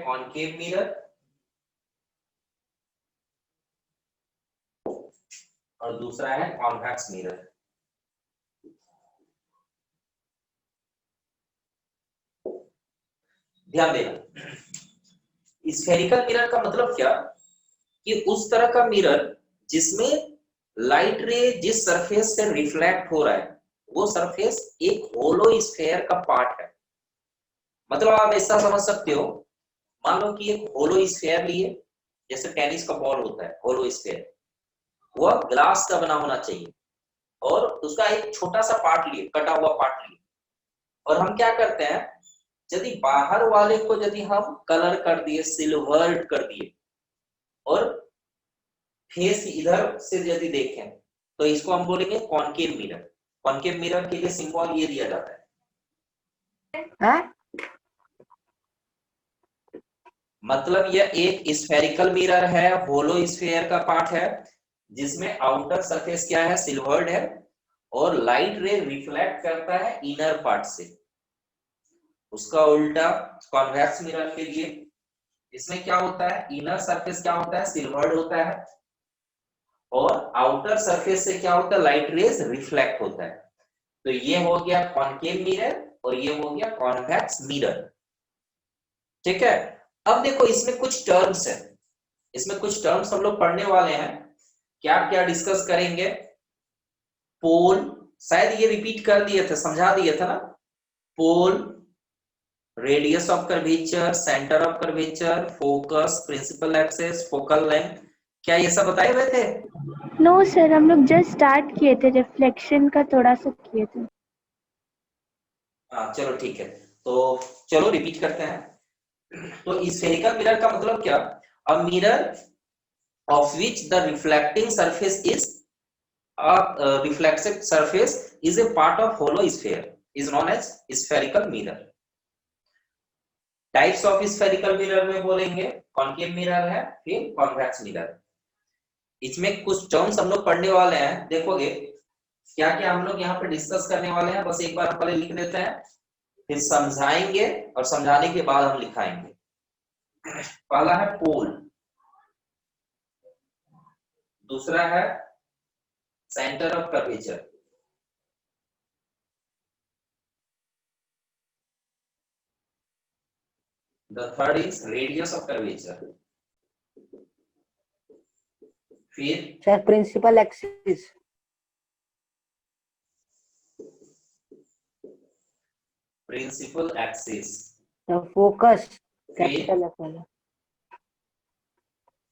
Concave mirror और दूसरा है कॉन्वेक्स मिरर। ध्यान देना, स्फेरिकल मिरर का मतलब क्या कि उस तरह का मिरर जिसमें लाइट रे जिस सरफेस से रिफ्लेक्ट हो रहा है वो सरफेस एक होलो स्फेयर का पार्ट है। मतलब आप ऐसा समझ सकते हो, मान लो कि एक होलो स्फेयर लिए, जैसे टेनिस का बॉल होता है होलो स्फेयर, वह ग्लास का बना होना चाहिए और उसका एक छोटा सा पार्ट लिए, कटा हुआ पार्ट लिए, और हम क्या करते हैं, यदि बाहर वाले को यदि हम कलर कर दिए, सिल्वर्ड कर दिए, और फेस इधर से यदि देखें तो इसको हम बोलेंगे कॉनकेव मिरर। कॉनकेव मिरर के लिए सिंबल ये दिया जाता है। मतलब यह एक स्फेरिकल मिरर है, होलो स्फेयर का पार्ट है जिसमें आउटर सरफेस क्या है, सिल्वर्ड है, और लाइट रे रिफ्लेक्ट करता है इनर पार्ट से। उसका उल्टा कॉन्वेक्स मिरर के लिए इसमें क्या होता है, इनर सरफेस क्या होता है, सिल्वर्ड होता है, और आउटर सरफेस से क्या होता है, लाइट रेज रिफ्लेक्ट होता है। तो ये हो गया कॉनकेव मिरर और ये हो गया कॉन्वेक्स मिरर। ठीक है, अब देखो इसमें कुछ टर्म्स है, इसमें कुछ टर्म्स हम लोग पढ़ने वाले हैं। क्या क्या डिस्कस करेंगे, पोल, शायद ये रिपीट कर दिए थे, समझा दिए थे ना, pole, radius of curvature, centre of curvature, focus, principal axis, focal length, क्या ये सब बताए हुए थे? नो सर, हम लोग जस्ट स्टार्ट किए थे, रिफ्लेक्शन का थोड़ा सा किए थे। हाँ चलो ठीक है, तो चलो रिपीट करते हैं। तो स्फेरिकल मिरर का मतलब क्या, a mirror of which the reflecting surface is reflective surface is a part of hollow sphere is known as spherical mirror. Types of spherical mirror में बोलेंगे कॉनकेव मिरर है, फिर कॉन्वेक्स मिरर। इसमें कुछ terms हम लोग पढ़ने वाले हैं, देखोगे क्या क्या हम लोग यहाँ पे डिस्कस करने वाले हैं, बस एक बार पहले लिख देते हैं, फिर समझाएंगे और समझाने के बाद हम लिखाएंगे। पहला है पोल, दूसरा है centre of curvature, the third is radius of curvature, फिर sir principal axis, principal axis, focus फिर कैपिटल एफ वाला,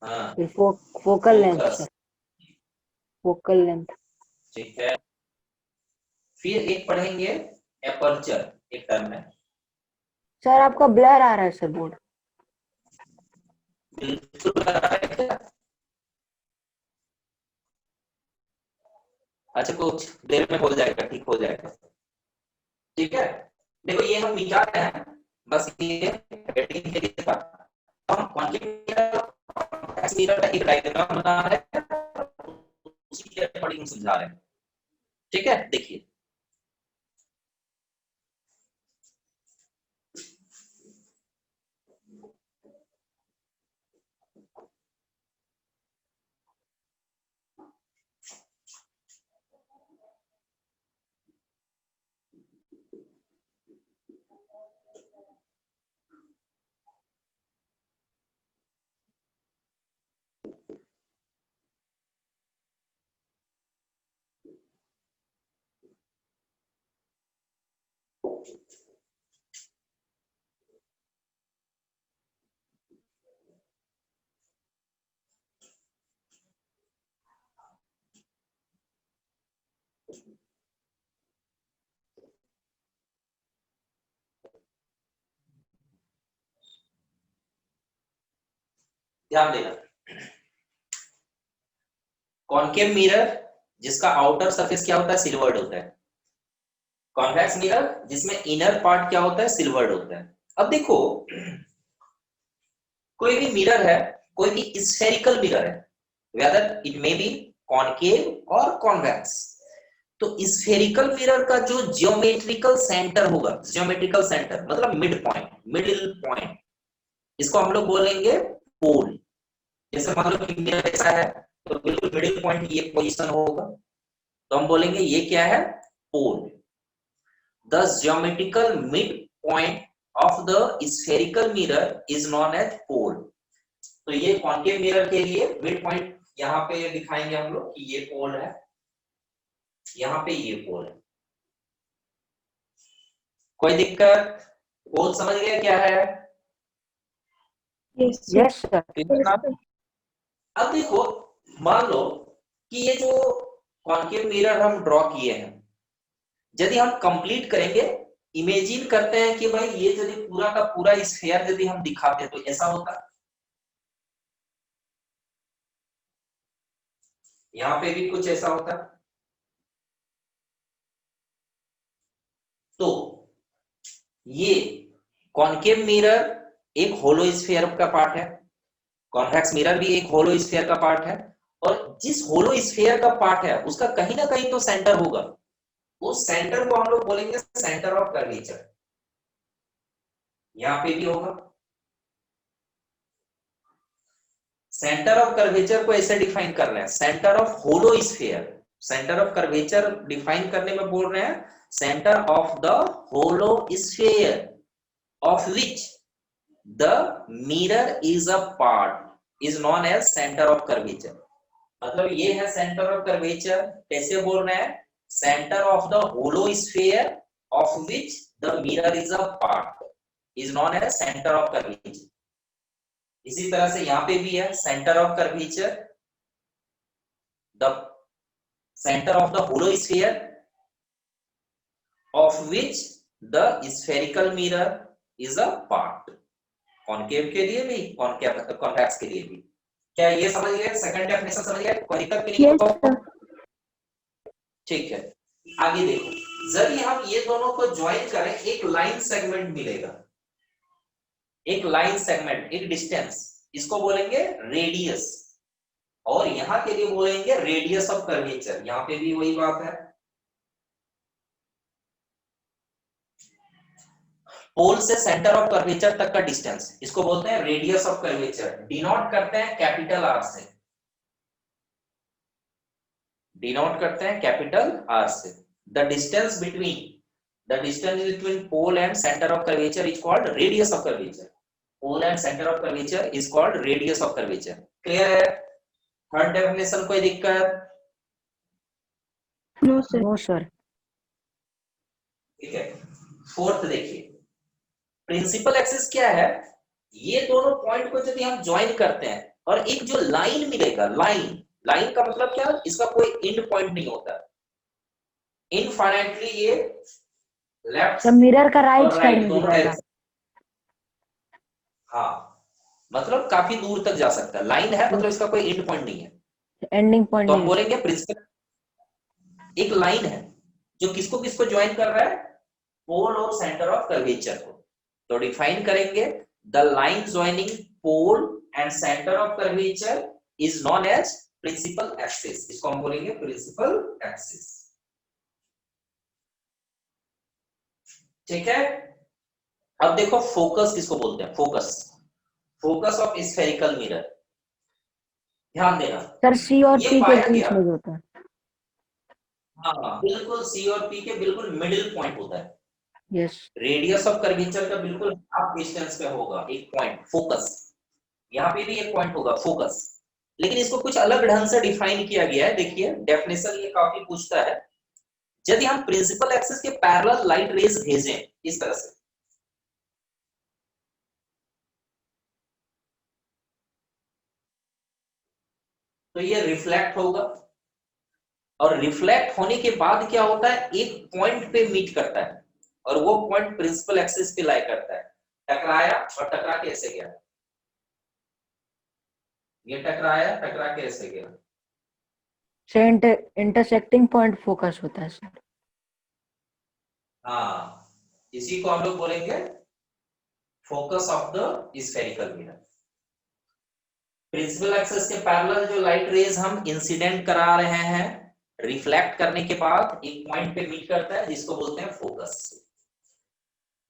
हाँ फिर focal length focus, sir, focal length. ठीक है, फिर एक पढ़ेंगे एपर्चर, एक टर्म है। सर आपका ब्लर आ रहा है सर बोर्ड। बिल्कुल आ रहा है क्या? अच्छा कुछ देर में हो जाएगा, ठीक हो जाएगा, ठीक है। देखो ये हम मिटा रहे हैं, बस ये हेडिंग के लिए था। हम कॉन्केव मिरर का एक डायग्राम बना रहे हैं, उसी के अकॉर्डिंग समझा रहे हैं, ठीक है। देखिए ध्यान देना, कॉनकेव मिरर जिसका आउटर सरफेस क्या होता है, सिल्वर्ड होता है। कॉन्वेक्स मिरर जिसमें इनर पार्ट क्या होता है, सिल्वर्ड होता है। अब देखो कोई भी मिरर है, कोई भी स्फेरिकल मिरर है, whether it may be concave और कॉन्वेक्स, तो स्फेरिकल मिरर का जो जियोमेट्रिकल सेंटर होगा, जियोमेट्रिकल सेंटर मतलब मिड पॉइंट, मिडिल पॉइंट, इसको हम लोग बोलेंगे पोल। जैसे मान लो कि मिरर ऐसा है तो बिल्कुल मिडिल पॉइंट ये पोजीशन होगा, तो हम बोलेंगे ये क्या है, pole. The geometrical mid point of the spherical mirror is known as pole. तो ये कॉन्केव मिरर के लिए मिड पॉइंट यहाँ पे दिखाएंगे हम लोग कि ये पोल है, यहाँ पे ये पोल है। कोई दिक्कत? पोल समझ गए क्या है? Yes sir. अब देखो, मान लो कि ये जो कॉन्केव मिरर हम ड्रॉ किए हैं, यदि हम कंप्लीट करेंगे, इमेजिन करते हैं कि भाई ये यदि पूरा का पूरा स्फीयर यदि हम दिखाते तो ऐसा होता, यहाँ पे भी कुछ ऐसा होता। तो ये कॉन्केव मिरर एक होलो स्फीयर का पार्ट है, कॉन्वेक्स मिरर भी एक होलो स्फीयर का पार्ट है, और जिस होलो स्फीयर का पार्ट है उसका कहीं ना कहीं तो सेंटर होगा, उस सेंटर को हम लोग बोलेंगे सेंटर ऑफ कर्वेचर। यहां पे भी होगा। सेंटर ऑफ कर्वेचर को ऐसे डिफाइन कर रहे हैं, centre of hollow sphere. Centre of curvature define करने में बोल रहे हैं centre of the hollow sphere of which the mirror is a part is known as centre of curvature. मतलब ये है सेंटर ऑफ कर्वेचर। कैसे बोल रहे हैं? Centre of the hollow sphere of which the mirror is a part is known as centre of curvature. इसी तरह से यहाँ पे भी है centre of curvature, the centre of the hollow sphere of which the spherical mirror is a part. Concave के लिए भी, कॉन्वेक्स के लिए भी। क्या ये समझ गए? सेकंड डेफिनेशन समझ गए? कोई दिक्कत नहीं Yes, हो? sir. ठीक है, आगे देखो, जब हम ये दोनों को ज्वाइन करें एक लाइन सेगमेंट मिलेगा, एक लाइन सेगमेंट, एक डिस्टेंस, इसको बोलेंगे रेडियस, और यहां के लिए बोलेंगे रेडियस ऑफ कर्वेचर। यहां पे भी वही बात है। पोल से सेंटर ऑफ कर्वेचर तक का डिस्टेंस, इसको बोलते हैं रेडियस ऑफ कर्वेचर। डिनोट करते हैं कैपिटल आर से, डिनोट करते हैं कैपिटल आर से। The distance between pole and centre of curvature is called radius of curvature. Pole and centre of curvature is called radius of curvature. Clear है? Third definition कोई दिक्कत? No, sir. No sir. ठीक है, fourth देखिए, principal axis क्या है? ये दोनों पॉइंट को यदि हम ज्वाइन करते हैं और एक जो लाइन मिलेगा, लाइन, लाइन का मतलब क्या? इसका कोई एंड पॉइंट नहीं होता, इनफाइनाइटली ये लेफ्ट सर मिरर का राइट और साइड राइट में दोनों जाएगा। डायरेक्शन, हाँ, मतलब काफी दूर तक जा सकता है। लाइन है मतलब इसका कोई एंड पॉइंट नहीं है, एंडिंग पॉइंट तो हम नहीं। बोलेंगे प्रिंसिपल एक लाइन है जो किसको किसको ज्वाइन कर रहा है? पोल और सेंटर ऑफ कर्वेचर को। तो डिफाइन करेंगे the line joining pole and centre of curvature is known as principal axis. इसको हम बोलेंगे प्रिंसिपल एक्सिस। ठीक है, अब देखो फोकस किसको बोलते हैं? Focus, focus of spherical mirror. ध्यान देना, सर सी और ये पी के पाया बीच गया, में जो होता है। हाँ बिल्कुल, सी और पी के बिल्कुल मिडिल पॉइंट होता है। यस। रेडियस ऑफ कर्वेचर का बिल्कुल हाफ डिस्टेंस पे होगा एक पॉइंट, फोकस। यहाँ पे भी एक पॉइंट होगा फोकस, लेकिन इसको कुछ अलग ढंग से डिफाइन किया गया है। देखिए डेफिनेशन ये काफी पूछता है, यदि हम प्रिंसिपल एक्सिस के पैरेलल लाइट रेज भेजें इस तरह से, तो ये रिफ्लेक्ट होगा, और रिफ्लेक्ट होने के बाद क्या होता है? एक पॉइंट पे मीट करता है, और वो पॉइंट प्रिंसिपल एक्सिस पे लाई करता है। टकराया और टकरा के ऐसे गया, ये टकराया, टकरा के ऐसे गया। इंटरसेक्टिंग पॉइंट फोकस होता है सर। हाँ, इसी को हम लोग बोलेंगे focus of the spherical mirror. Principal axis के पैरेलल जो लाइट रेज हम इंसिडेंट करा रहे हैं, रिफ्लेक्ट करने के बाद एक पॉइंट पे मीट करता है, जिसको बोलते हैं फोकस।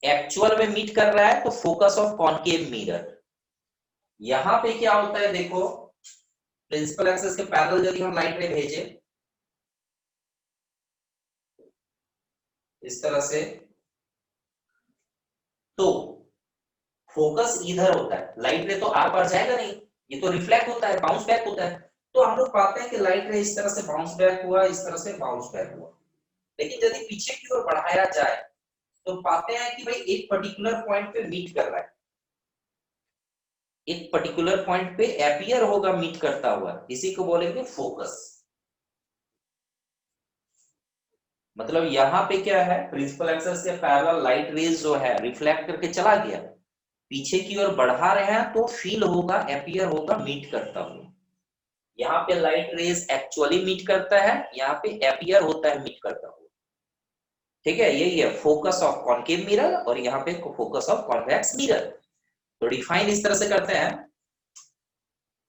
एक्चुअल में मीट कर रहा है तो फोकस ऑफ कॉनकेव मिरर, यहाँ पे क्या होता है देखो, प्रिंसिपल एक्सिस के पैरेलल यदि हम लाइट रे भेजे इस तरह से, तो फोकस इधर होता है, लाइट रे तो आर पार जाएगा नहीं, ये तो रिफ्लेक्ट होता है, बाउंस बैक होता है। तो हम लोग पाते हैं कि लाइट रे इस तरह से बाउंस बैक हुआ, इस तरह से बाउंस बैक हुआ। लेकिन यदि पीछे की ओर बढ़ाया जाए तो पाते हैं कि भाई एक पर्टिकुलर पॉइंट पे मीट कर रहा है, एक पर्टिकुलर पॉइंट पे अपीयर होगा मीट करता हुआ, इसी को बोलेंगे फोकस। मतलब यहाँ पे क्या है, प्रिंसिपल एक्सिस के पैरेलल लाइट रेज जो है रिफ्लेक्ट करके चला गया, पीछे की ओर बढ़ा रहे हैं तो फील होगा, अपीयर होगा मीट करता हुआ। यहाँ पे लाइट रेज एक्चुअली मीट करता है, यहाँ पे अपीयर होता है मीट करता हुआ। ठीक है, यही है फोकस ऑफ कॉनकेव मिरर और यहाँ पे फोकस ऑफ कॉन्वेक्स मिरर। तो डिफाइन इस तरह से करते हैं,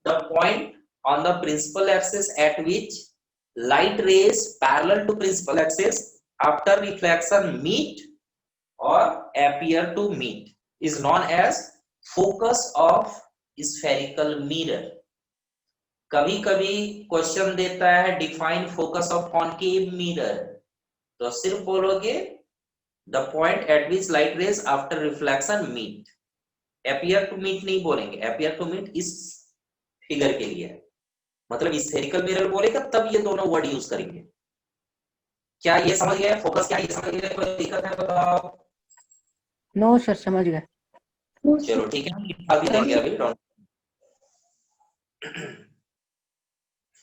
the point on the principal axis at which light rays parallel to principal axis after reflection meet or appear to meet is known as focus of spherical mirror। कभी कभी question देता है define focus of concave mirror, तो सिर्फ बोलोगे the point at which light rays after reflection meet, appear to meet नहीं बोलेंगे, appear to meet इस फिगर के लिए, मतलब स्फेरिकल मिरर बोलेगा तब ये दोनों वर्ड यूज करेंगे। क्या ये समझ गए फोकस, क्या ये समझ गए, कोई दिक्कत है बताओ? नो सर, समझ गए। चलो ठीक है, हम लिखा भी देंगे अभी,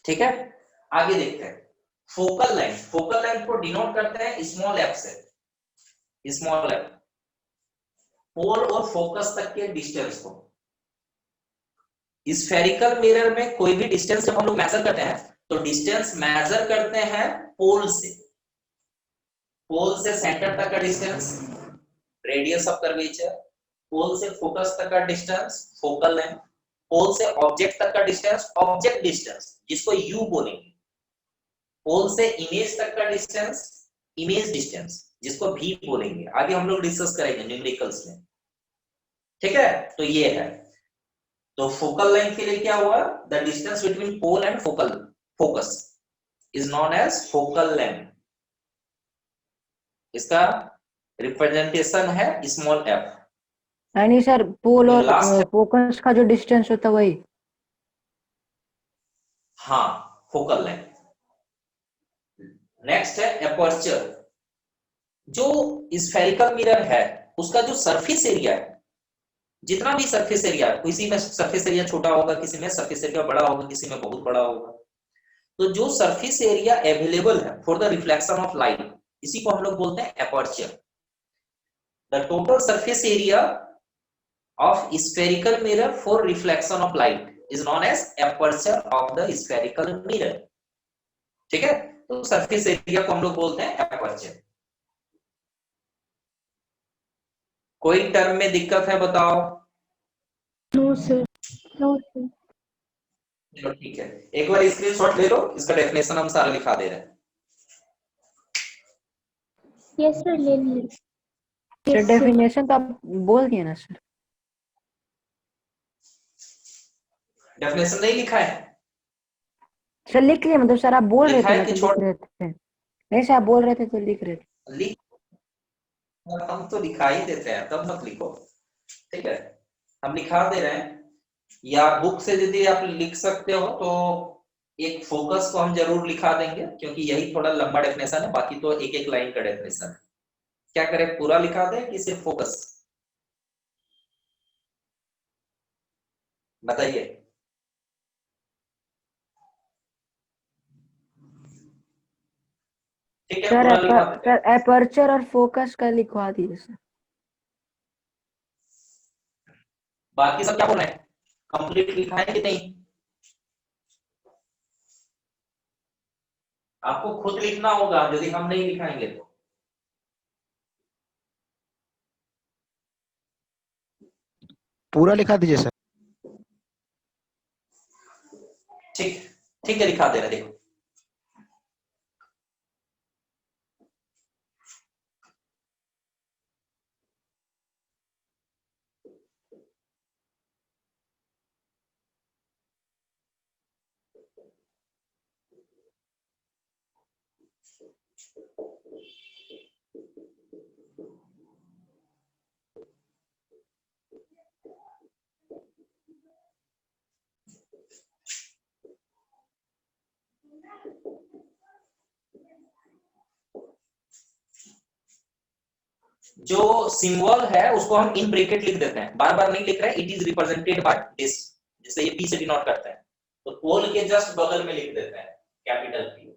ठीक है। आगे देखते हैं फोकल लेंथ। फोकल लेंथ को डिनोट करते हैं स्मॉल एफ से, स्मॉल एफ, पोल और फोकस तक के डिस्टेंस को। स्फेरिकल मिरर में कोई भी डिस्टेंस जब हम लोग मेजर करते हैं तो डिस्टेंस मेजर करते हैं पोल से, पोल से सेंटर तक का डिस्टेंस रेडियस ऑफ कर्वेचर, पोल से फोकस तक का डिस्टेंस फोकल लेंथ, पोल से ऑब्जेक्ट तक का डिस्टेंस ऑब्जेक्ट डिस्टेंस जिसको यू बोलेंगे, पोल से इमेज तक का डिस्टेंस इमेज डिस्टेंस जिसको भी बोलेंगे, आगे हम लोग डिस्कस करेंगे न्यूमेरिकल्स में। ठीक है, तो ये है, तो फोकल लेंथ के लिए क्या हुआ, the distance between pole and focal focus is known as focal length. इसका रिप्रेजेंटेशन है स्मॉल एफ। यानी सर पोल और लास्ट, फोकस का जो डिस्टेंस होता है वही। हाँ, फोकल लेंथ। नेक्स्ट है एपर्चर। जो स्फेरिकल मिरर है उसका जो सरफेस एरिया है, जितना भी सरफेस एरिया, किसी में सरफेस एरिया छोटा होगा, किसी में सरफेस एरिया बड़ा होगा, किसी में बहुत बड़ा होगा, तो जो सरफेस एरिया अवेलेबल है for the reflection of light, इसी को हम लोग बोलते हैं aperture. The total surface area of spherical mirror for reflection of light is known as aperture of the spherical mirror. ठीक है, तो सरफेस एरिया को हम लोग बोलते हैं एपर्चर। कोई टर्म में दिक्कत है बताओ? No sir, no sir. चलो ठीक है, एक बार स्क्रीनशॉट ले लो, इसका डेफिनेशन हम सारा लिखा दे रहे हैं। यस सर, ले लिए। Sir yes sir. डेफिनेशन तो आप बोल दिए ना सर। डेफिनेशन नहीं लिखा है? सर लिख लिए, मतलब सर आप बोल रहे लिखा थे है ना कि तो छोड़ लिख रहे थे। नहीं सर आप बोल रहे थे तो लिख रहे थे। लिख, हम तो लिखा ही देते हैं, तब मत लिखो। ठीक है, हम लिखा दे रहे हैं, या बुक से यदि आप लिख सकते हो तो एक फोकस को हम जरूर लिखा देंगे, क्योंकि यही थोड़ा लंबा डेफिनेशन है, बाकी तो एक एक लाइन का डेफिनेशन है। क्या करें, पूरा लिखा दें कि सिर्फ फोकस? बताइए। ठीक है, सर पूरा लिखा देते हैं। सर एपर्चर और फोकस का लिखवा दीजिए सर। बाकी सब क्या बोल रहे हैं, कंप्लीट लिखा है कि नहीं? आपको खुद लिखना होगा यदि हम नहीं लिखाएंगे तो। पूरा लिखा दीजिए सर। ठीक, ठीक है, लिखा दे रहे, देखो। जो सिंबल है उसको हम इन ब्रैकेट लिख देते हैं, बार बार नहीं लिख रहे, it is represented by this, जिससे ये पी से डिनोट करते हैं, तो पोल के जस्ट बगल में लिख देते हैं कैपिटल पी।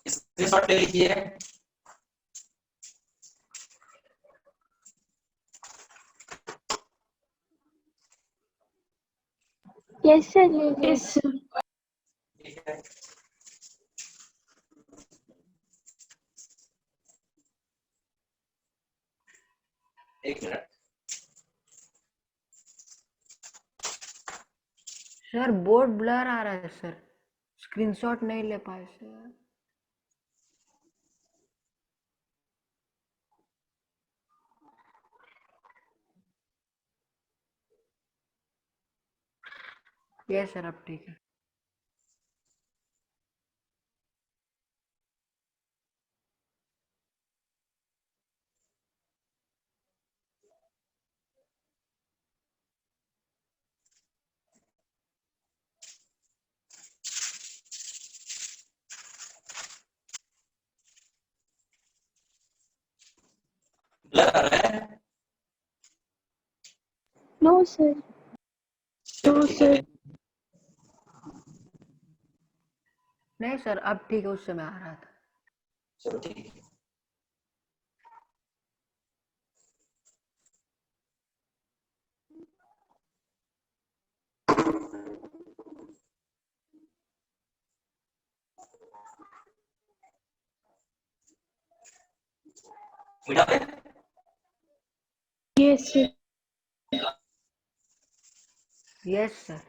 स्क्रीनशॉट ले लीजिए। यस सर, ले लिया सर। ठीक है, एक मिनट। सर बोर्ड ब्लर आ रहा है सर, स्क्रीनशॉट नहीं ले पाए सर। यस सर, अब ठीक है। ब्लर आ रहा है? No sir. चलो ठीक है। नहीं सर, अब ठीक है, उस समय आ रहा था। चलो ठीक है। मिटा दे? Yes sir. Yes sir.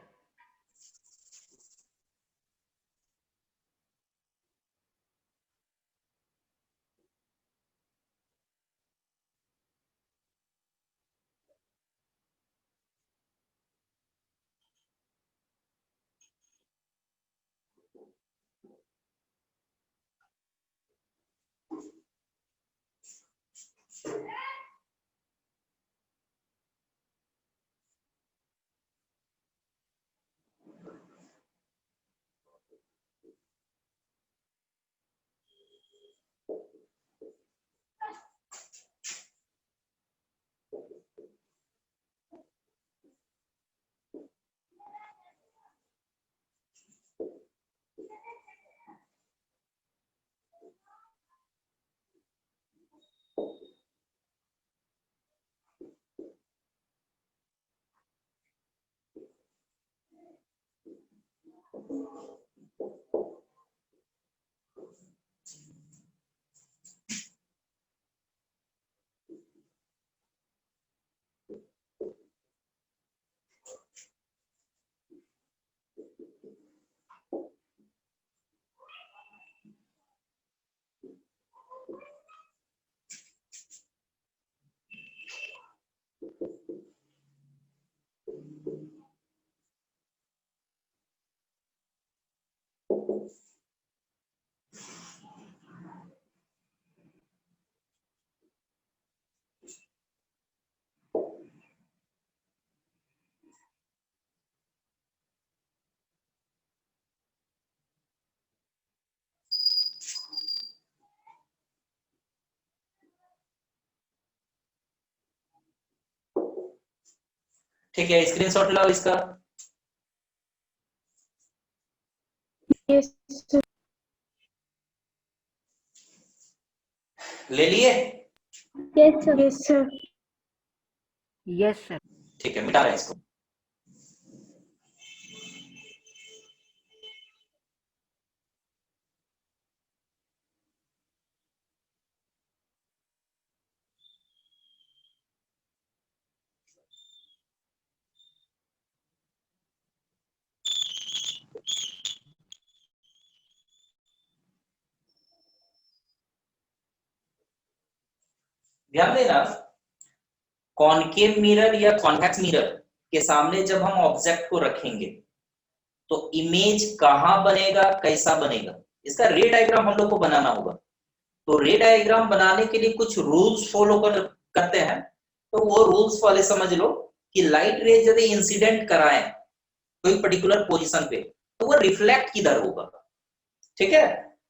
ठीक है, स्क्रीनशॉट लाओ इसका। Yes sir. ले लिए? Yes sir. Yes sir. Yes sir. ठीक है, मिटा रहे हैं इसको। ध्यान देना, कॉनकेव मिरर या कॉन्वेक्स मिरर के सामने जब हम ऑब्जेक्ट को रखेंगे तो इमेज कहां बनेगा, कैसा बनेगा, इसका रे डायग्राम हम लोग को बनाना होगा। तो रे डायग्राम बनाने के लिए कुछ रूल्स फॉलो करते हैं। तो वो रूल्स वाले समझ लो कि लाइट रे यदि इंसिडेंट कराए कोई पर्टिकुलर पोजीशन पे तो वो रिफ्लेक्ट किधर होगा। ठीक है,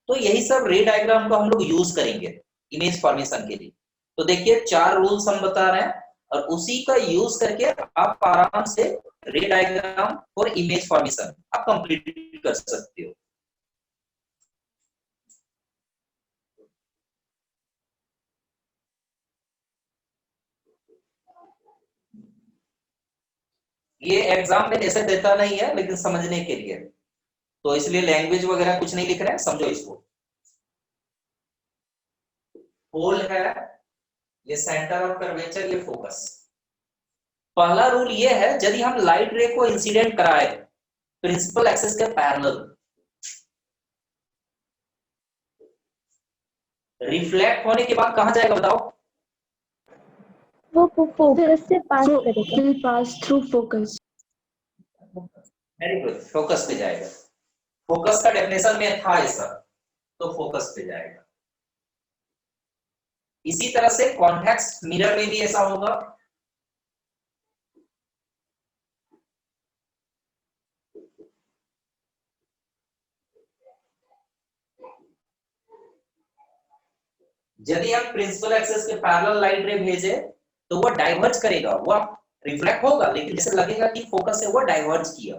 तो यही सब रे डायग्राम को हम लोग यूज करेंगे इमेज फॉर्मेशन के लिए। तो देखिए 4 रूल्स हम बता रहे हैं। और उसी का यूज करके आप आराम से रे डायग्राम और इमेज फॉर्मेशन आप कंप्लीट कर सकते हो। ये एग्जाम में ऐसे देता नहीं है, लेकिन समझने के लिए, तो इसलिए लैंग्वेज वगैरह कुछ नहीं लिख रहे हैं, समझो इसको। होल है, ये सेंटर ऑफ कर्वेचर, ये फोकस। पहला रूल ये है, यदि हम लाइट रे को इंसिडेंट कराए प्रिंसिपल एक्सिस के पैरेलल, रिफ्लेक्ट होने के बाद कहां जाएगा बताओ? वो फोकस से पास करेगा। will pass through focus. Very good, focus पे जाएगा। फोकस का डेफिनेशन में था ऐसा, तो फोकस पे जाएगा। इसी तरह से कॉन्वेक्स मिरर में भी ऐसा होगा। यदि हम प्रिंसिपल एक्सिस के पैरेलल लाइट रे भेजे तो वो डाइवर्ज करेगा, वो रिफ्लेक्ट होगा, लेकिन जैसे लगेगा कि फोकस से वो डाइवर्ज किया।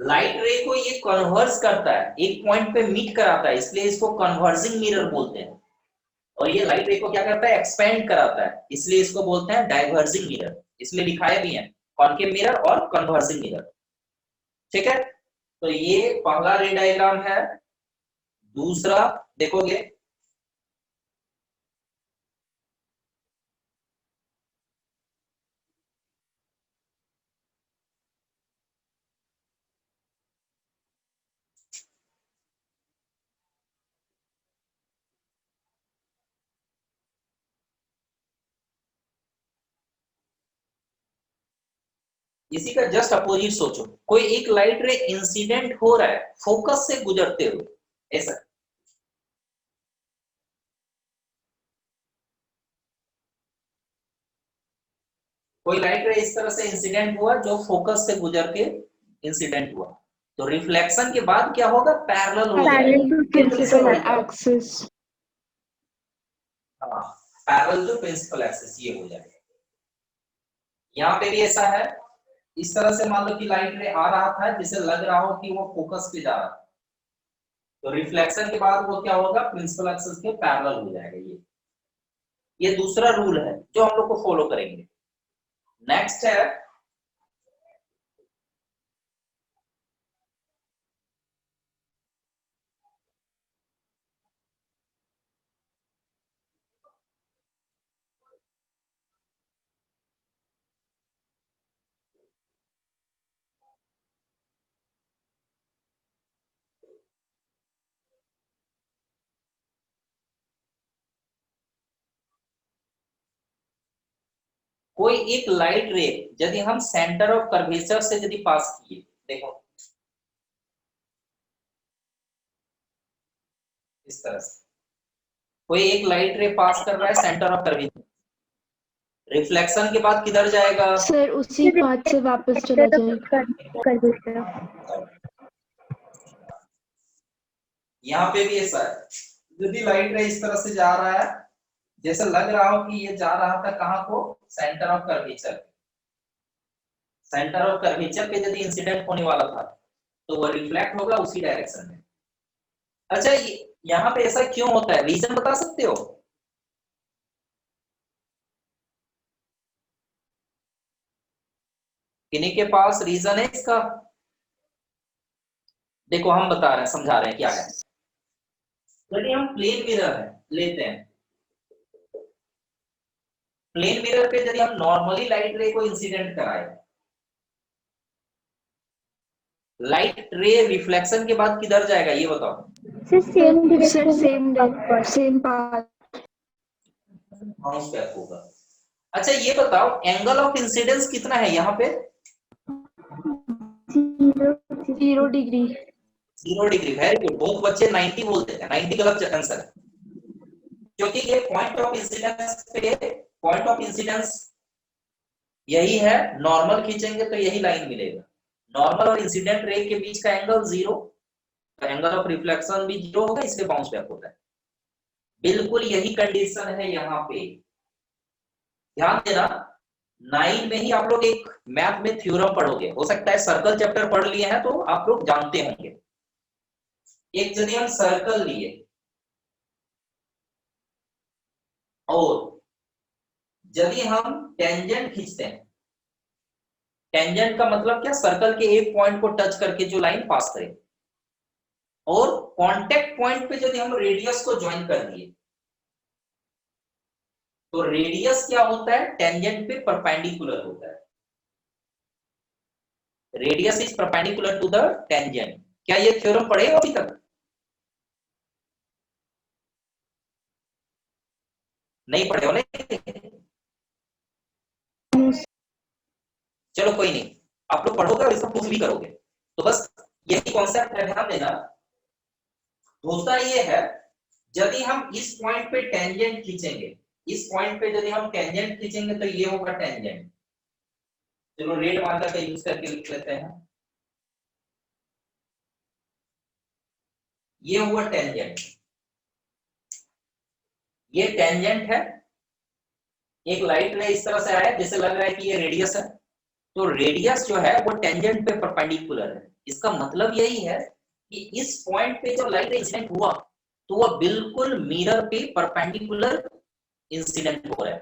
लाइट रे को ये कन्वर्ज करता है, एक पॉइंट पे मीट कराता है, इसलिए इसको कन्वर्जिंग मिरर बोलते हैं। और ये लाइट रे को क्या करता है? एक्सपेंड कराता है, इसलिए इसको बोलते हैं डाइवर्जिंग मिरर। इसलिए दिखाया भी है कॉनकेव मिरर और कन्वर्जिंग मिरर। ठीक है, तो ये पहला रे डायग्राम है। दूसरा देखोगे, इसी का जस्ट अपोजिट सोचो, कोई एक लाइट रे इंसिडेंट हो रहा है फोकस से गुजरते हुए, ऐसा। कोई लाइट रे इस तरह से इंसिडेंट हुआ जो फोकस से गुजर के इंसिडेंट हुआ, तो रिफ्लेक्शन के बाद क्या होगा? पैरेलल हो पैरेलल जाएगा। To principal Axis. हाँ, पैरेलल टू प्रिंसिपल एक्सिस ये हो जाएगा। यहाँ पे भी ऐसा है, इस तरह से मान लो कि लाइट रे आ रहा था, जिसे लग रहा हो कि वो फोकस पे जा रहा था, तो रिफ्लेक्शन के बाद वो क्या होगा? प्रिंसिपल एक्सिस के पैरेलल हो जाएगा। ये दूसरा रूल है जो हम लोग को फॉलो करेंगे। नेक्स्ट है कोई एक लाइट रे यदि हम सेंटर ऑफ कर्वेचर से यदि पास किए, देखो इस तरह से कोई एक लाइट रे पास कर रहा है सेंटर ऑफ कर्वेचर, रिफ्लेक्शन के बाद किधर जाएगा? सर उसी पाथ से वापस चला जाएगा। कर देते हैं। यहाँ पे भी ऐसा है, यदि लाइट रे इस तरह से जा रहा है, जैसे लग रहा हो कि ये जा रहा था कहाँ को? Centre of curvature. Centre of curvature पे यदि इंसिडेंट होने वाला था तो वो रिफ्लेक्ट होगा उसी डायरेक्शन में। अच्छा, यहाँ पे ऐसा क्यों होता है? रीजन बता सकते हो? किन्हीं के पास रीजन है इसका? देखो हम बता रहे हैं, समझा रहे हैं क्या है। यदि हम प्लेन मिरर है लेते हैं, प्लेन मिरर पे यदि हम नॉर्मली लाइट रे को इंसिडेंट कराए, लाइट रे रिफ्लेक्शन के बाद किधर जाएगा ये बताओ? सेम पाथ बाउंस बैक होगा। अच्छा ये बताओ, एंगल ऑफ इंसिडेंस कितना है यहाँ पे? 0 डिग्री। 0 डिग्री। वेरी गुड, बहुत बच्चे 90 बोलते हैं। 90 गलत आंसर है, क्योंकि ये पॉइंट ऑफ इंसिडेंस पे, पॉइंट ऑफ इंसिडेंस यही है। नॉर्मल खींचेंगे तो यही लाइन मिलेगा। नॉर्मल और इंसिडेंट रे के बीच का एंगल 0, तो एंगल ऑफ रिफ्लेक्शन भी 0 होगा, इसलिए बाउंस बैक होता है। बिल्कुल यही कंडीशन है यहाँ पे। ध्यान देना, 9 में ही आप लोग एक मैथ में थ्योरम पढ़ोगे, हो सकता है सर्कल चैप्टर पढ़ लिए हैं तो आप लोग जानते होंगे। एक यदि हम सर्कल लिए और यदि हम टेंजेंट खींचते हैं, टेंजेंट का मतलब क्या, सर्कल के एक पॉइंट को टच करके जो लाइन पास करे, और कांटेक्ट पॉइंट पे यदि हम रेडियस को ज्वाइन कर दिए तो रेडियस क्या होता है, टेंजेंट पे परपेंडिकुलर होता है। Radius is perpendicular to the tangent. क्या ये थ्योरम पढ़े हो अभी तक? नहीं पढ़े हो? नहीं, चलो कोई नहीं, आप लोग पढ़ोगे और इसको प्रूफ भी करोगे। तो बस यही कॉन्सेप्ट है, ध्यान देना। होता ये है, यदि हम इस पॉइंट पे टेंजेंट खींचेंगे, इस पॉइंट पे यदि हम टेंजेंट खींचेंगे तो ये होगा टेंजेंट। चलो रेड मार्कर का यूज करके लिख लेते हैं, ये हुआ टेंजेंट। ये टेंजेंट है, एक लाइट रे इस तरह से आया जैसे लग रहा है कि ये रेडियस है, तो रेडियस जो है वो टेंजेंट पे परपेंडिकुलर है। इसका मतलब यही है कि इस पॉइंट पे जो लाइट रे इंसिडेंट हुआ तो वो बिल्कुल मिरर पे परपेंडिकुलर इंसिडेंट हो रहा है।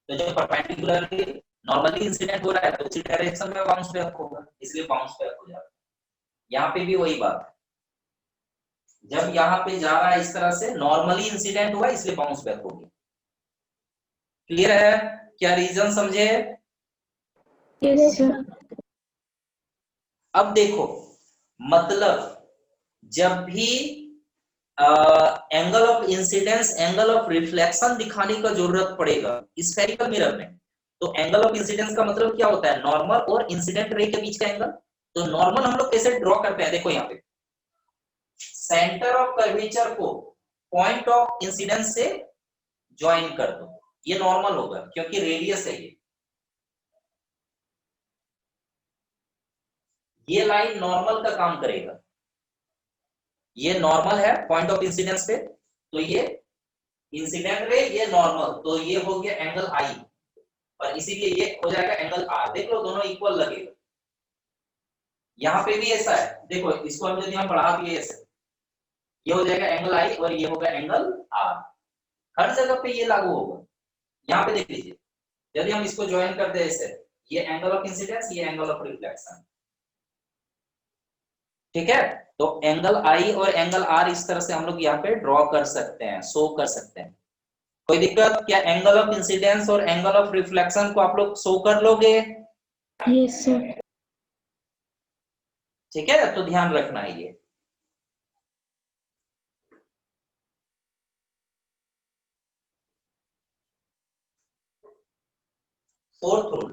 तो जो परपेंडिकुलर नॉर्मली इंसिडेंट हो रहा है तो उसी डायरेक्शन में बाउंस बैक होगा, इसलिए बाउंस बैक हो जाता है। यहाँ पे भी वही बात है, जब यहाँ पे जा रहा है इस तरह से नॉर्मली इंसिडेंट हुआ इसलिए बाउंस बैक हो गया। क्लियर है? क्या रीजन समझे? Yes sir. अब देखो, मतलब जब भी angle of incidence, angle of reflection दिखाने का जरूरत पड़ेगा स्फेरिकल मिरर में, तो एंगल ऑफ इंसिडेंस का मतलब क्या होता है, नॉर्मल और इंसिडेंट रे के बीच का एंगल। तो नॉर्मल हम लोग कैसे ड्रॉ करते हैं, देखो यहाँ पे सेंटर ऑफ कर्वेचर को पॉइंट ऑफ इंसिडेंस से ज्वाइन कर दो, ये नॉर्मल होगा क्योंकि रेडियस है ये लाइन नॉर्मल का काम करेगा। ये नॉर्मल है पॉइंट ऑफ इंसिडेंस पे, तो ये इंसिडेंट रे, ये नॉर्मल, तो ये हो गया एंगल आई, और इसीलिए ये हो जाएगा एंगल आर। देख लो दोनों इक्वल लगेगा। यहाँ पे भी ऐसा है, देखो इसको हम यदि हम बढ़ा दिए ऐसे, ये हो जाएगा एंगल आई और ये होगा एंगल आर। हर जगह पे ये लागू होगा। यहाँ पे देख लीजिए, यदि हम इसको ज्वाइन कर दे ऐसे, ये एंगल ऑफ इंसिडेंस, ये एंगल ऑफ रिफ्लेक्शन, ठीक है। तो एंगल आई और एंगल आर इस तरह से हम लोग यहाँ पे ड्रॉ कर सकते हैं, शो कर सकते हैं। कोई दिक्कत? क्या एंगल ऑफ इंसिडेंस और एंगल ऑफ रिफ्लेक्शन को आप लोग शो कर लोगे? Yes sir. ठीक है, तो ध्यान रखना है ये। फोर्थ रूल,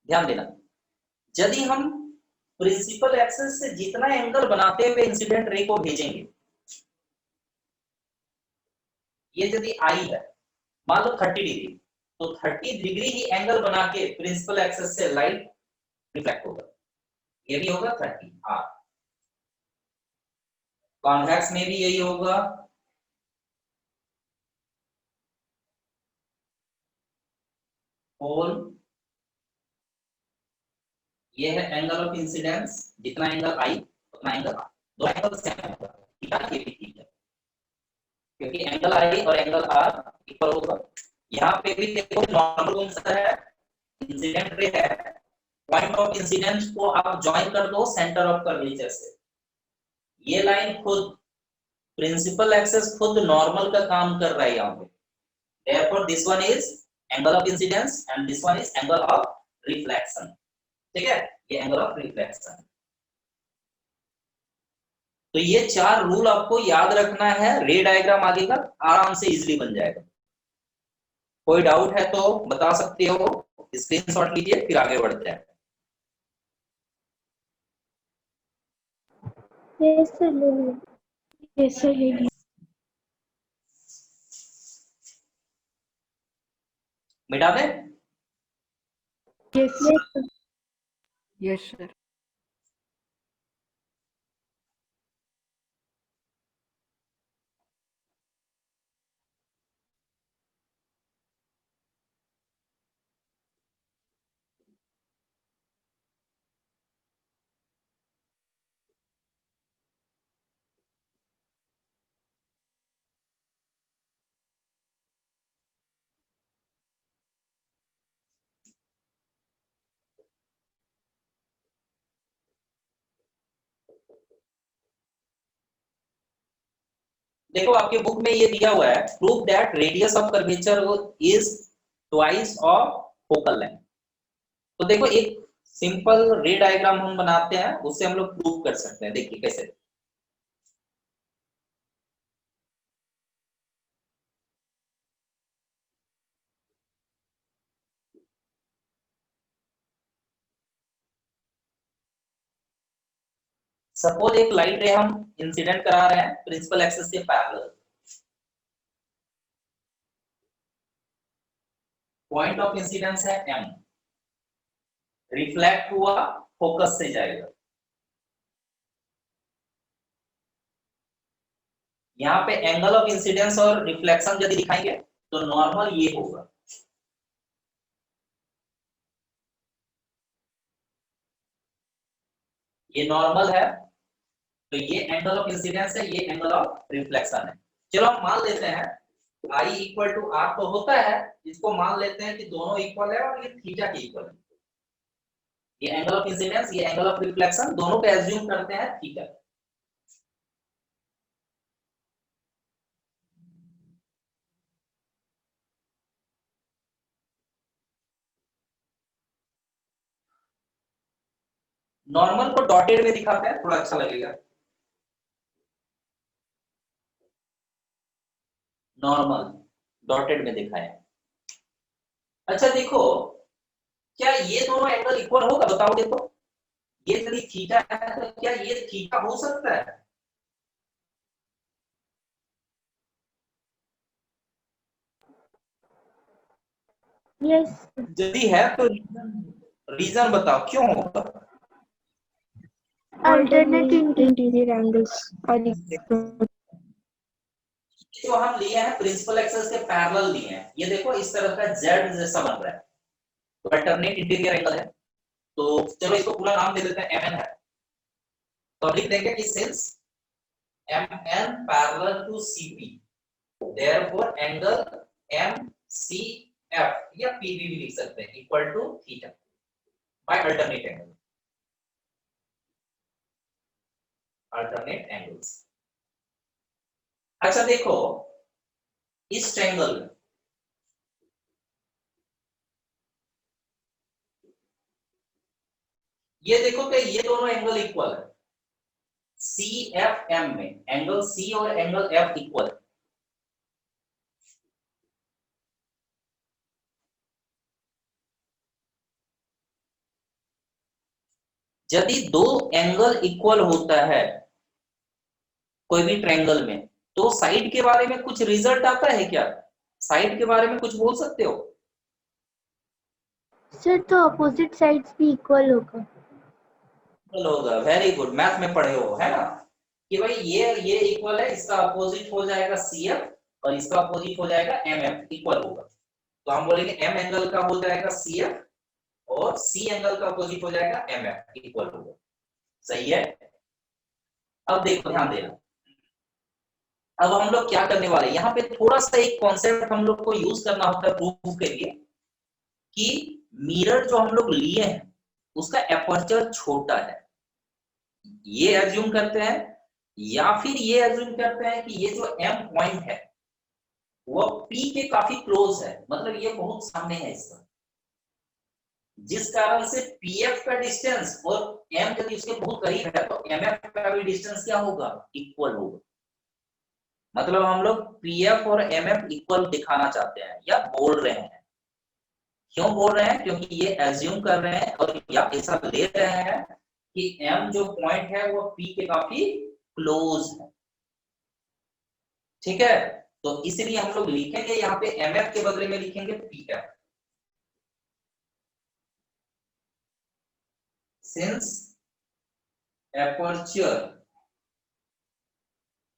ध्यान देना, यदि हम प्रिंसिपल एक्सिस से जितना एंगल बनाते हुए इंसिडेंट रे को भेजेंगे, ये यदि आई है मान लो 30 डिग्री, तो 30 डिग्री ही एंगल बना के प्रिंसिपल एक्सिस से लाइट रिफ्लेक्ट होगा, ये भी होगा 30 आर। कॉन्वेक्स में भी यही होगा, होल ये है एंगल ऑफ इंसिडेंस, जितना एंगल आई उतना एंगल आर, दो एंगल सेम होगा, थीटा ये भी ठीक है क्योंकि एंगल आई और एंगल आर इक्वल होगा। यहाँ पे भी देखो नॉर्मल कौन सा है, इंसिडेंट रे है, पॉइंट ऑफ इंसिडेंस को आप ज्वाइन कर दो सेंटर ऑफ कर्वेचर से, ये लाइन खुद प्रिंसिपल एक्सिस खुद नॉर्मल का काम कर रहा है यहाँ पे, therefore this one is angle of incidence and this one is angle of reflection, ठीक है, ये एंगल ऑफ रिफ्लेक्शन। तो ये चार रूल आपको याद रखना है, रे डायग्राम आगे का आराम से इजीली बन जाएगा। कोई डाउट है तो बता सकते हो, स्क्रीनशॉट लीजिए, फिर आगे बढ़ते हैं। यस सर ले लिया। यस सर ले लिया। मिटा दें? Yes yes sir. Yes sir. देखो आपके बुक में ये दिया हुआ है, prove that radius of curvature is twice of focal length. तो देखो एक सिंपल रे डायग्राम हम बनाते हैं, उससे हम लोग प्रूव कर सकते हैं। देखिए कैसे। सपोज एक लाइट रे हम इंसिडेंट करा रहे हैं प्रिंसिपल एक्सिस के पैरेलल। पॉइंट ऑफ इंसिडेंस है m, रिफ्लेक्ट हुआ फोकस से जाएगा। यहाँ पे एंगल ऑफ इंसिडेंस और रिफ्लेक्शन यदि दिखाएंगे तो नॉर्मल ये होगा। ये नॉर्मल है, तो ये एंगल ऑफ इंसिडेंस है, ये एंगल ऑफ रिफ्लेक्शन है। चलो हम मान लेते हैं I इक्वल टू R तो होता है, इसको मान लेते हैं कि दोनों इक्वल है और ये थीटा के इक्वल है। ये एंगल ऑफ इंसिडेंस, ये एंगल ऑफ रिफ्लेक्शन, दोनों पे एज्यूम करते हैं थीटा। नॉर्मल को डॉटेड में दिखाते हैं, थोड़ा अच्छा लगेगा। नॉर्मल डॉटेड में दिखाएं। अच्छा देखो, क्या ये दोनों एंगल इक्वल होगा? बताओ। देखो ये यदि थीटा है तो क्या ये थीटा हो सकता है? यस यदि है तो रीजन बताओ क्यों होगा? अल्टरनेट इंटीरियर एंगल्स और जो हम लिए हैं प्रिंसिपल एक्सिस के पैरेलल लिए हैं, ये देखो इस तरह का जेड जैसा बन रहा है, तो अल्टरनेट इंटीरियर एंगल है। तो चलो इसको पूरा नाम दे देते हैं mn है। तो लिख देंगे कि since mn parallel to cp therefore angle mcf या pb भी लिख सकते हैं equal to theta by alternate angle. Alternate angles. अच्छा देखो इस ट्रायंगल में ये देखो कि ये दोनों एंगल इक्वल है। सी एफ एम में एंगल सी और एंगल एफ इक्वल है। यदि दो एंगल इक्वल होता है कोई भी ट्रायंगल में, तो साइड के बारे में कुछ रिजल्ट आता है क्या? साइड के बारे में कुछ बोल सकते हो? सर, तो अपोजिट साइड्स भी इक्वल होगा। होगा। वेरी गुड, मैथ में पढ़े हो है ना कि भाई ये इक्वल है, इसका अपोजिट हो जाएगा CF और इसका अपोजिट हो जाएगा MF, इक्वल होगा। तो हम बोलेंगे M एंगल का हो जाएगा CF और C एंगल का अपोजिट हो जाएगा MF, इक्वल होगा। सही है। अब देखो ध्यान देना, अब हम लोग क्या करने वाले हैं, यहाँ पे थोड़ा सा एक कॉन्सेप्ट हम लोग को यूज करना होता है प्रूफ के लिए कि मिरर जो हम लोग लिए हैं उसका एपर्चर छोटा है, ये एज्यूम करते हैं, या फिर ये एज्यूम करते हैं कि ये जो M पॉइंट है वो P के काफी क्लोज है, मतलब ये बहुत सामने है इसका, जिस कारण से PF का डिस्टेंस और M यदि उसके बहुत करीब है तो MF का भी डिस्टेंस क्या होगा? इक्वल होगा। मतलब हम लोग PF और MF इक्वल दिखाना चाहते हैं या बोल रहे हैं। क्यों बोल रहे हैं? क्योंकि ये एज्यूम कर रहे हैं और या ऐसा ले रहे हैं कि m जो पॉइंट है वो p के काफी क्लोज है। ठीक है, तो इसलिए हम लोग लिखेंगे यहाँ पे mf के बदले में लिखेंगे pf। Since aperture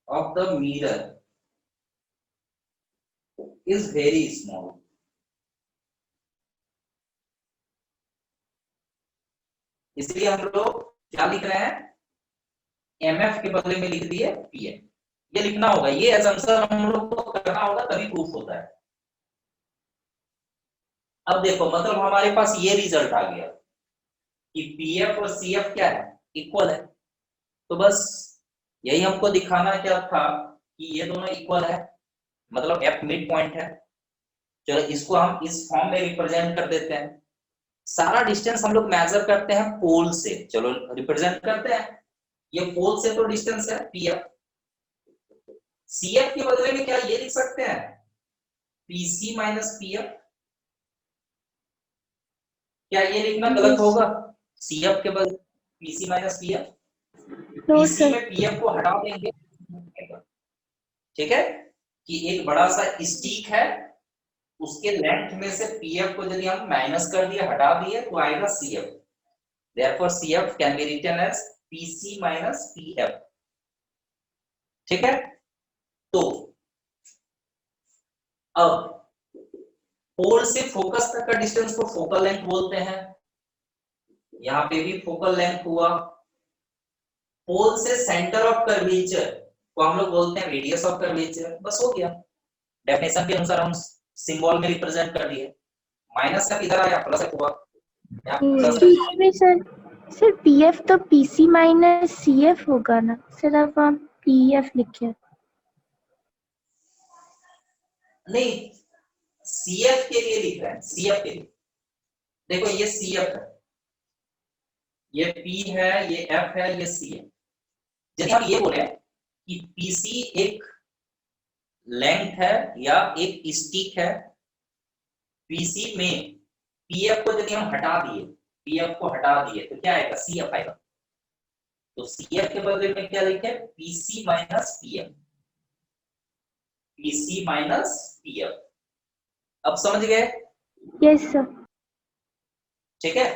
of the mirror is very small, इसलिए हम लोग क्या लिख रहे हैं? mf के बदले में लिख दिए pf। ये लिखना होगा, ये असम्पशन हम लोग को करना होगा, तभी प्रूफ होता है। अब देखो, मतलब हमारे पास ये रिजल्ट आ गया कि pf और cf क्या है? इक्वल है। तो बस यही हमको दिखाना क्या था कि ये दोनों इक्वल है, मतलब f मिड पॉइंट है। चलो इसको हम इस फॉर्म में रिप्रेजेंट कर देते हैं। सारा डिस्टेंस हम लोग मेजर करते हैं पोल से, चलो रिप्रेजेंट करते हैं। ये पोल से तो डिस्टेंस है pf। cf के बदले में क्या ये लिख सकते हैं? pc minus pf। क्या ये लिखना गलत होगा? cf के बदले pc minus pf। No pc sir. में pf को हटा देंगे। ठीक है, कि एक बड़ा सा स्टिक है, उसके लेंथ में से pf को यदि हम माइनस कर दिए, हटा दिए, तो आएगा cf। therefore cf can be written as pc minus pf। ठीक है, तो अब पोल से फोकस तक का डिस्टेंस को फोकल लेंथ बोलते हैं। यहाँ पे भी फोकल लेंथ हुआ। पोल से सेंटर ऑफ कर्वेचर को हम लोग बोलते हैं रेडियस ऑफ कर्वेचर। बस हो गया, डेफिनेशन के अनुसार हम सिंबल में रिप्रेजेंट कर दिए। माइनस का इधर आया, प्लस हुआ। इसमें सर pf तो pc माइनस cf होगा ना सर, अब हम pf लिखे। नहीं, cf के लिए लिख रहे हैं, cf के लिए। देखो ये cf है, ये p है, ये f है, ये c है। यदि हम ये बोले कि pc एक लेंथ है या एक स्टिक है, pc में pf को यदि हम हटा दिए, pf को हटा दिए तो क्या आएगा? cf आएगा। तो cf के बदले में क्या लिखे? pc minus pf। pc minus pf। अब समझ गए? Yes sir. ठीक है,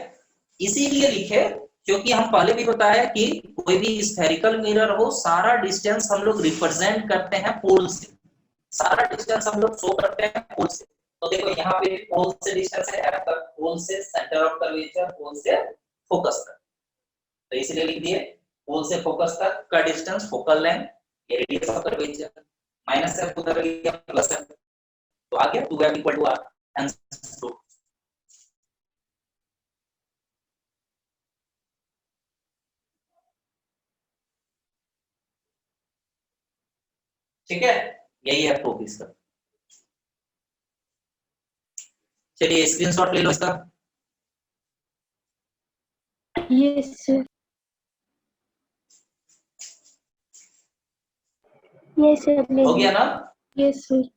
इसीलिए लिखे क्योंकि हम पहले भी बताया कि कोई भी स्फेरिकल मिरर हो, सारा डिस्टेंस हम लोग रिप्रेजेंट करते हैं पोल से। सारा डिस्टेंस हम लोग शो करते हैं पोल से। तो देखो यहाँ पे पोल से डिस्टेंस है f तक, पोल से सेंटर ऑफ कर्वेचर, पोल से फोकस तक। तो इसलिए लिख दिए पोल से फोकस तक का distance focal length, radius of curvature, minus f उधर गया, प्लस f। तो आ गया 2f equal to r answer. ठीक है, यही है प्रूफ इसका। चलिए स्क्रीनशॉट ले लो इसका। Yes sir. यस सर, ले हो गया लिया। ना? Yes sir.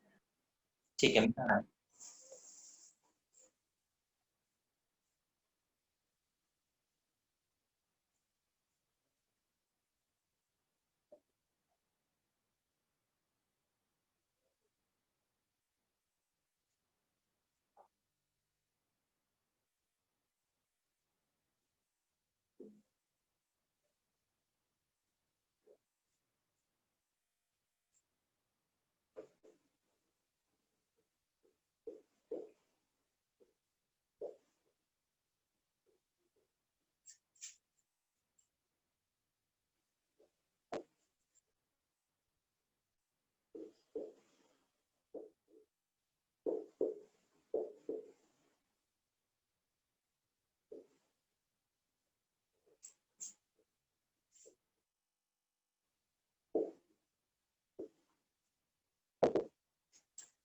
ठीक है।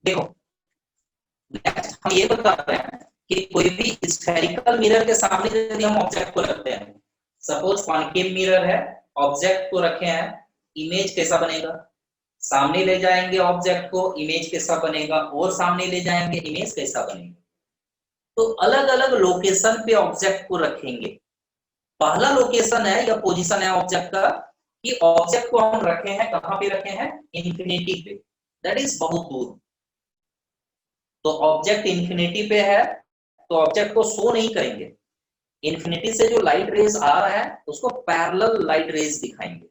देखो नेक्स्ट हम ये बता रहे हैं कि कोई भी स्फेरिकल मिरर के सामने यदि हम ऑब्जेक्ट को रखते हैं, सपोज कॉन्केव मिरर है, ऑब्जेक्ट को रखे हैं, इमेज कैसा बनेगा? सामने ले जाएंगे ऑब्जेक्ट को, इमेज कैसा बनेगा? और सामने ले जाएंगे, इमेज कैसा बनेगा? तो अलग अलग लोकेशन पे ऑब्जेक्ट को रखेंगे। पहला लोकेशन है या पोजीशन है ऑब्जेक्ट का कि ऑब्जेक्ट को हम रखे हैं, कहां पे रखे हैं, इंफिनिटी पे, दैट इज बहुत दूर। तो ऑब्जेक्ट इंफिनिटी पे है तो ऑब्जेक्ट को शो नहीं करेंगे, इंफिनिटी से जो लाइट रेज आ रहा है उसको पैरेलल लाइट रेज दिखाएंगे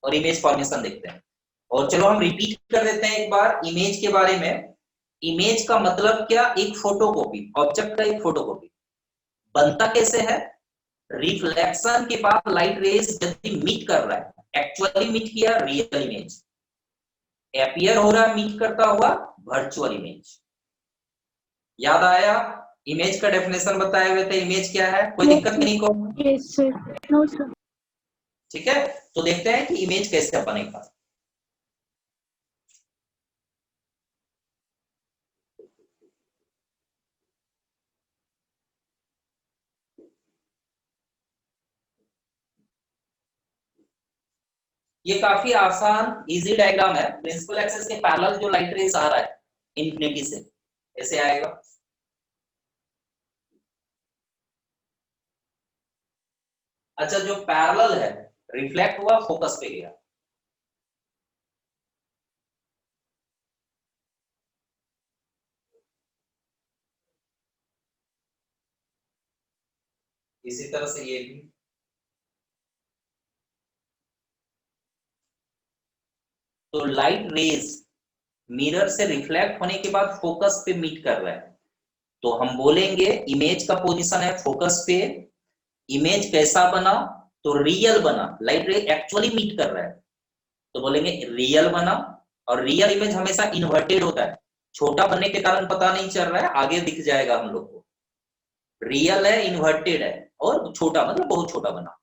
और इमेज फॉर्मेशन देखते हैं। और चलो हम रिपीट कर देते हैं एक बार इमेज के बारे में। इमेज का मतलब क्या, एक फोटोकॉपी, ऑब्जेक्ट का एक फोटोकॉपी। बनता कैसे है, रिफ्लेक्शन के बाद लाइट रेज यदि मीट कर रहा है, एक्चुअली मीट किया रियल इमेज, अपीयर हो रहा है मीट करता हुआ वर्चुअल इमेज। याद आया, इमेज का डेफिनेशन बताए हुए थे, इमेज क्या है, कोई दिक्कत नहीं को? Yes, sir. No sir. ठीक है, तो देखते हैं कि इमेज कैसे बनेगा। ये काफी आसान इजी डायग्राम है। प्रिंसिपल एक्सिस के पैरेलल जो लाइट रेज आ रहा है इंफिनिटी से, ऐसे आएगा। अच्छा, जो पैरेलल है रिफ्लेक्ट हुआ, फोकस पे गया। इसी तरह से ये भी, तो लाइट रेज मिरर से रिफ्लेक्ट होने के बाद फोकस पे मीट कर रहा है, तो हम बोलेंगे इमेज का पोजीशन है फोकस पे। इमेज कैसा बना, तो रियल बना, लाइट रे एक्चुअली मीट कर रहा है तो बोलेंगे रियल बना। और रियल इमेज हमेशा इन्वर्टेड होता है, छोटा बनने के कारण पता नहीं चल रहा है, आगे दिख जाएगा हम लोग को। रियल है, इन्वर्टेड है, और छोटा मतलब बहुत छोटा बना।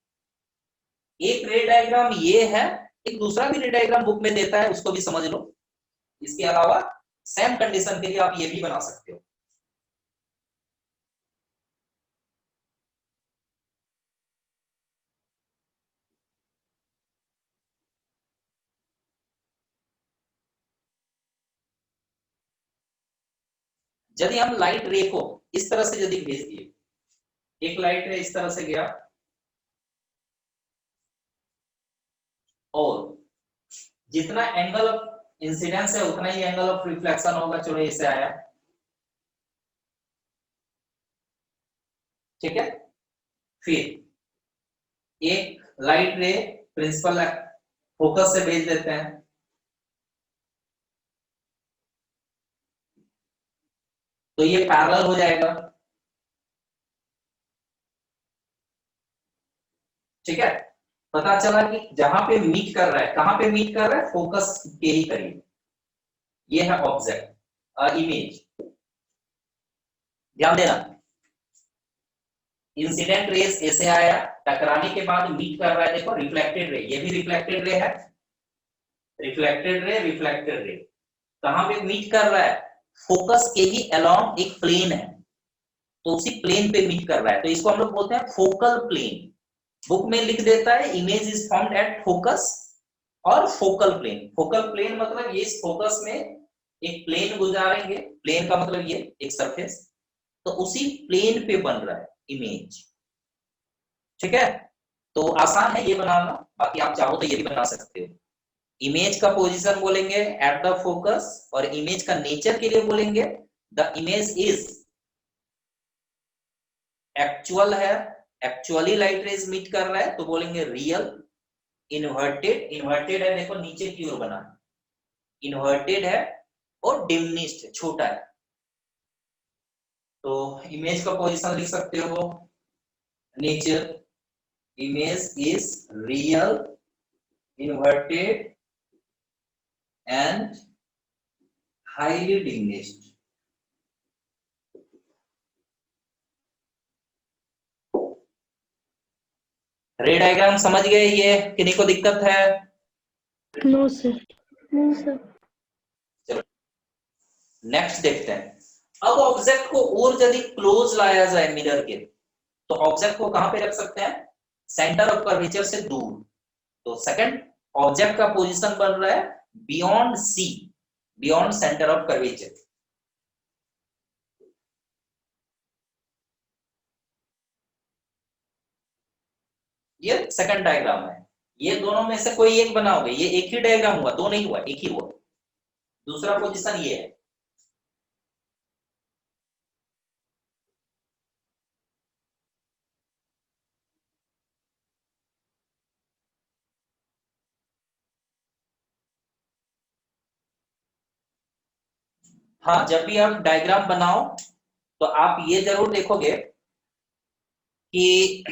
एक रे डायग्राम ये है, एक दूसरा भी रे डायग्राम बुक में देता है, उसको भी समझ लो। इसके अलावा सेम कंडीशन के लिए आप ये भी बना सकते हो। यदि हम लाइट रे को इस तरह से यदि भेज दिए, एक लाइट रे इस तरह से गया और जितना एंगल ऑफ इंसिडेंस है उतना ही एंगल ऑफ रिफ्लेक्शन होगा। चलो इससे आया, ठीक है। फिर एक लाइट रे प्रिंसिपल फोकस से भेज देते हैं, तो ये पैरेलल हो जाएगा, ठीक है। पता चला कि जहां पे मीट कर रहा है, कहां पे मीट कर रहा है, फोकस के ही करीब। ये है ऑब्जेक्ट इमेज। ध्यान देना, इंसिडेंट रेस ऐसे आया, टकराने के बाद मीट कर रहा है, देखो रिफ्लेक्टेड रे, ये भी रिफ्लेक्टेड रे है, रिफ्लेक्टेड रे, रिफ्लेक्टेड रे। कहां पे मीट कर रहा है, फोकस के ही अलोंग एक प्लेन है, तो उसी प्लेन पे मीट कर रहा है, तो इसको हम लोग बोलते हैं फोकल प्लेन। बुक में लिख देता है image is found at focus और फोकल प्लेन। फोकल प्लेन मतलब ये इस फोकस में एक प्लेन गुजारेंगे, प्लेन का मतलब ये एक सरफेस, तो उसी प्लेन पे बन रहा है इमेज, ठीक है। तो आसान है ये बनाना, बाकी आप चाहो तो ये भी बना सकते हो। इमेज का पोजीशन बोलेंगे एट द फोकस, और इमेज का नेचर के लिए बोलेंगे द इमेज इज एक्चुअल है, एक्चुअली लाइट रेज मीट कर रहा है तो बोलेंगे रियल। इन्वर्टेड, इन्वर्टेड है, देखो नीचे की ओर बना, इन्वर्टेड है, और डिमिनिश्ड है, छोटा है। तो इमेज का पोजीशन लिख सकते हो, nature image is real, inverted and highly diminished. Ray diagram समझ गए ये, किन्हीं को दिक्कत है? No, sir. No sir. चलो नेक्स्ट देखते हैं। अब ऑब्जेक्ट को और यदि क्लोज लाया जाए मिरर के, तो ऑब्जेक्ट को कहां पे रख सकते हैं, सेंटर ऑफ कर्वेचर से दूर। तो सेकंड, ऑब्जेक्ट का पोजीशन बन रहा है beyond C, beyond centre of curvature. ये सेकंड डायग्राम है। ये दोनों में से कोई एक बनाओगे, ये एक ही डायग्राम हुआ, दो नहीं हुआ, एक ही हुआ। दूसरा पोजीशन ये है। हाँ, जब भी आप डायग्राम बनाओ तो आप ये जरूर देखोगे कि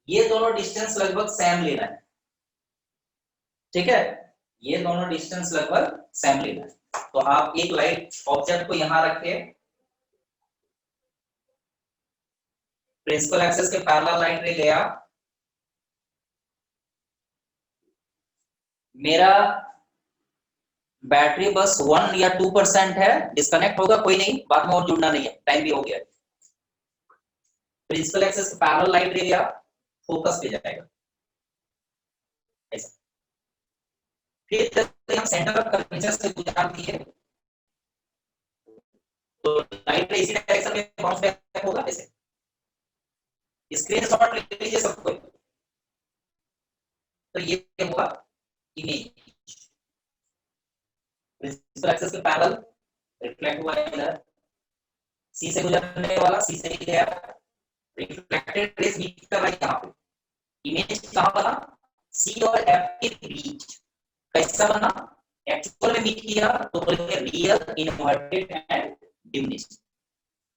ये दोनों डिस्टेंस लगभग सेम लेना है, ठीक है, ये दोनों डिस्टेंस लगभग सेम लेना है। तो आप एक लाइट ऑब्जेक्ट को यहां रखे, प्रिंसिपल एक्सिस के पैरेलल लाइन रे गया, मेरा बैटरी बस 1 या 2% है, डिस्कनेक्ट होगा कोई नहीं, बाद में और जुड़ना नहीं है, टाइम भी हो गया। प्रिंसिपल एक्सिस के पैरेलल लाइन रे गया, फोकस पे जाएगा ऐसा। फिर हम सेंटर ऑफ कर्वेचर से गुजार दिए तो लाइट रे इसी डायरेक्शन में बाउंस बैक होगा ऐसे। स्क्रीनशॉट ले लीजिए सबको। तो ये हुआ इमेज, प्रिंसिपल एक्सिस के पैरेलल रिफ्लेक्ट हुआ इधर, सी से गुजरने वाला सी से गया, रिफ्लेक्टेड रेज मीट कर रहा है यहाँ पे। इमेज कहाँ बना, सी और एफ के बीच। कैसा बना, एक्चुअल में मीट किया तो बोलेंगे real, inverted and diminished.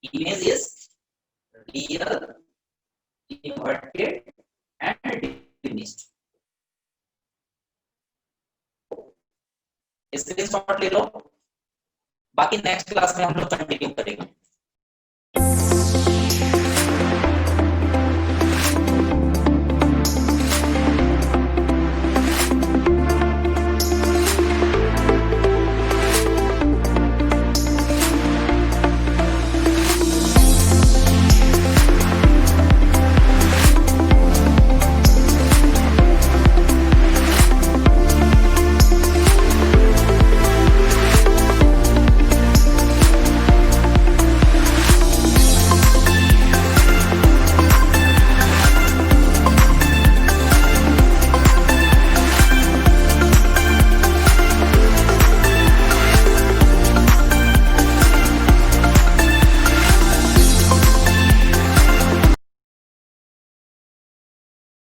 Image is real, inverted and diminished. Screenshot ले लो, बाकी नेक्स्ट क्लास में हम लोग कंटिन्यू करेंगे।